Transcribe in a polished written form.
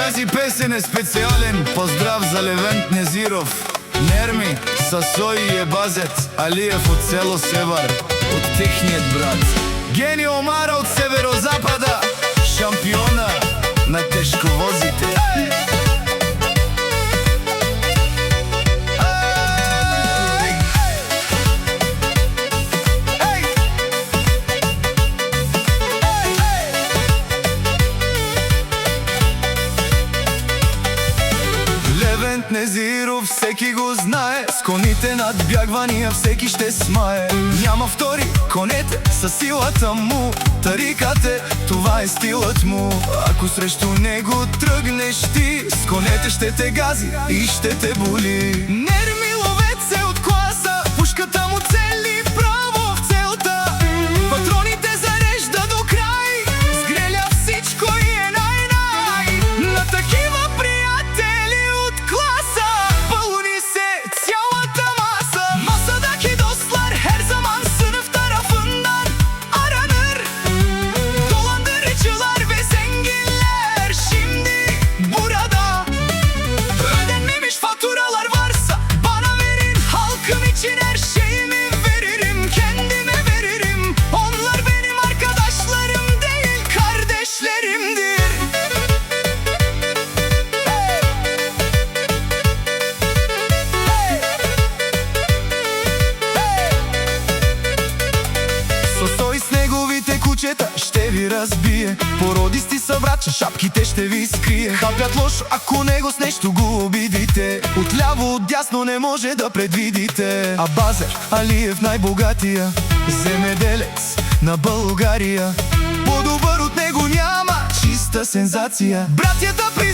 Тази песен е специален поздрав за Левент Незиров, Нерми, Сасой и Ебазец Алиев от село Севар, от техният брат Гени Омара от северозапада, шампиона на тежковозите. Левент Незиров всеки го знае, с коните надбягвания всеки ще смае. Няма втори, конете са силата му, тарикате, това е стилът му. Ако срещу него тръгнеш ти, с конете ще те гази и ще те боли. Нерми ловец е от класа, пушката му цели право в целта. Патроните зарежда до край, сгреля всичко и е най-най. На такива приятели от класа пълни се цялата masa. Masadaki dostlar her zaman sınıf tarafından aranır. Dolandırıcılar ve zenginler şimdi burada. Ödenmemiş faturalar varsa bana verin, halkım için her şeyimi veririm, kendime veririm. Onlar benim arkadaşlarım değil, kardeşlerimdir. Сосой с неговите кучета ще ви разбие, породисти са братча, шапките ще ви скрие. Хапят лошо, ако него с нещо го обидите, отляво, отдясно не може да предвидите. Абазер Алиев най-богатия земеделец на България, по-добър от него няма, чиста сензация. Братята при